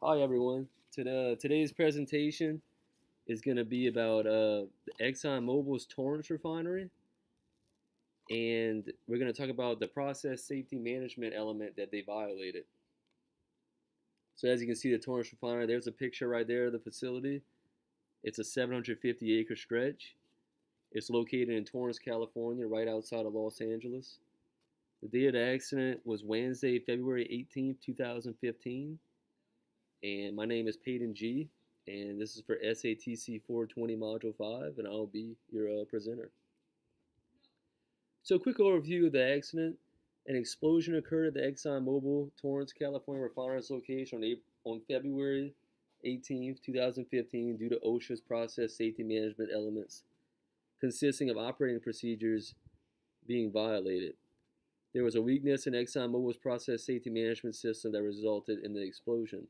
Hi everyone. Today's presentation is going to be about the ExxonMobil's Torrance refinery, and we're going to talk about the process safety management element that they violated. So as you can see, the Torrance refinery, there's a picture right there of the facility. It's a 750-acre stretch. It's located in Torrance, California, right outside of Los Angeles. The day of the accident was Wednesday, February 18th, 2015. And my name is Peyton G, and this is for SATC 420 Module 5, and I'll be your presenter. So, quick overview of the accident. An explosion occurred at the ExxonMobil Torrance, California refinery's location on February 18, 2015 due to OSHA's process safety management elements consisting of operating procedures being violated. There was a weakness in ExxonMobil's process safety management system that resulted in the explosion.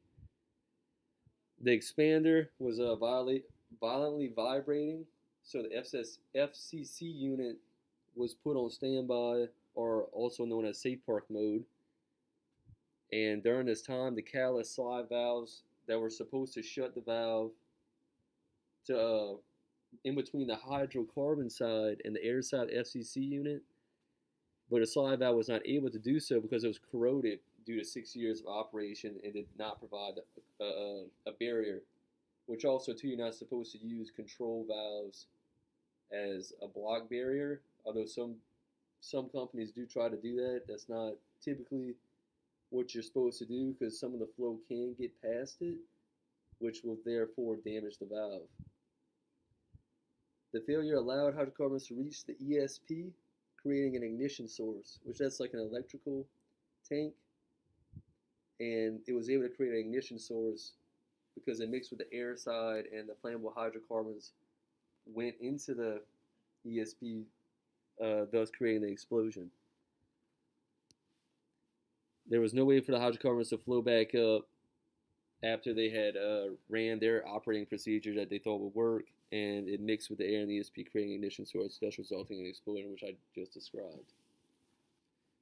The expander was violently vibrating, so the FCC unit was put on standby, or also known as safe park mode. And during this time, the catalyst slide valves that were supposed to shut the valve to in between the hydrocarbon side and the air side FCC unit, but the slide valve was not able to do so because it was corroded due to 6 years of operation and did not provide a barrier, which also too, you're not supposed to use control valves as a block barrier, although some companies do try to do that. That's not typically what you're supposed to do because some of the flow can get past it, which will therefore damage the valve. The failure allowed hydrocarbons to reach the ESP, creating an ignition source, which that's like an electrical tank, and it was able to create an ignition source because it mixed with the air side and the flammable hydrocarbons went into the ESP, thus creating the explosion. There was no way for the hydrocarbons to flow back up after they had ran their operating procedure that they thought would work, and it mixed with the air in the ESP, creating an ignition source, thus resulting in an explosion, which I just described.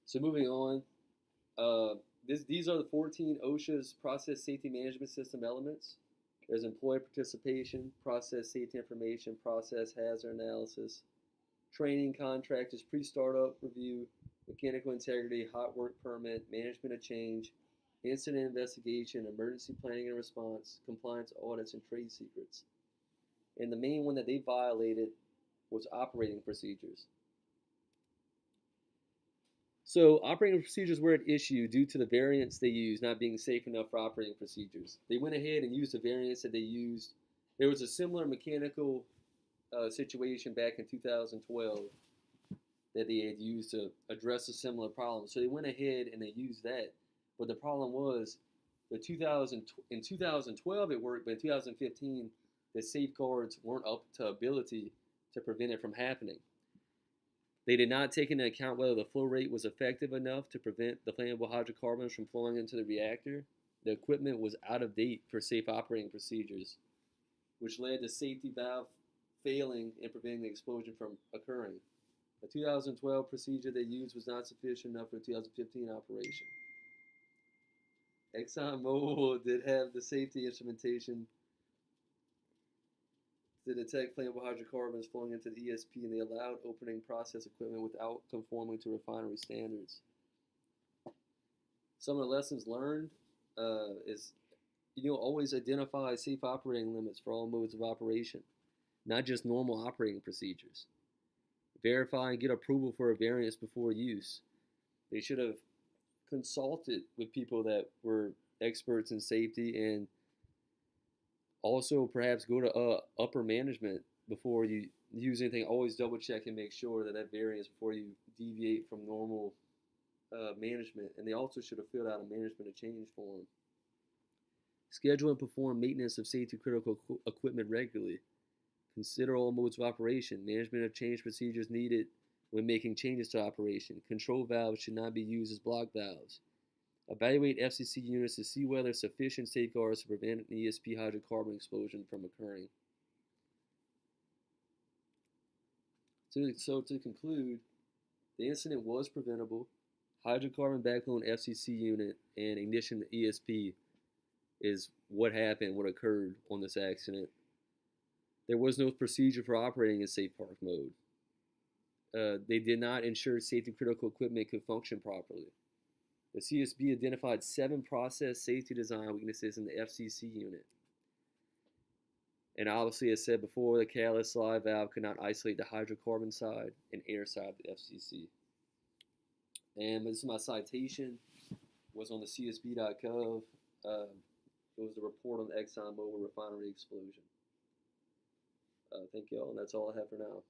So moving on, these are the 14 OSHA's process safety management system elements. There's employee participation, process safety information, process hazard analysis, training contractors, pre-startup review, mechanical integrity, hot work permit, management of change, incident investigation, emergency planning and response, compliance audits, and trade secrets. And the main one that they violated was operating procedures. So operating procedures were at issue due to the variants they used not being safe enough for operating procedures. They went ahead and used the variants that they used. There was a similar mechanical situation back in 2012 that they had used to address a similar problem. So they went ahead and they used that. But the problem was in 2012 it worked, but in 2015 the safeguards weren't up to ability to prevent it from happening. They did not take into account whether the flow rate was effective enough to prevent the flammable hydrocarbons from flowing into the reactor. The equipment was out of date for safe operating procedures, which led to safety valve failing and preventing the explosion from occurring. The 2012 procedure they used was not sufficient enough for the 2015 operation. ExxonMobil did have the safety instrumentation to detect flammable hydrocarbons flowing into the ESP, and they allowed opening process equipment without conforming to refinery standards. Some of the lessons learned is always identify safe operating limits for all modes of operation, not just normal operating procedures. Verify and get approval for a variance before use. They should have consulted with people that were experts in safety, and also perhaps go to upper management before you use anything. Always double check and make sure that variance before you deviate from normal management. And they also should have filled out a management of change form. Schedule and perform maintenance of safety critical equipment regularly. Consider all modes of operation. Management of change procedures needed when making changes to operation. Control valves should not be used as block valves. Evaluate FCC units to see whether sufficient safeguards to prevent an ESP hydrocarbon explosion from occurring. So to conclude, the incident was preventable. Hydrocarbon backbone FCC unit and ignition ESP is what happened, what occurred on this accident. There was no procedure for operating in safe park mode. They did not ensure safety critical equipment could function properly. The CSB identified 7 process safety design weaknesses in the FCC unit. And obviously, as said before, the catalyst slide valve could not isolate the hydrocarbon side and air side of the FCC. And this is my citation. It was on the CSB.gov. It was the report on the ExxonMobil refinery explosion. Thank you all, and that's all I have for now.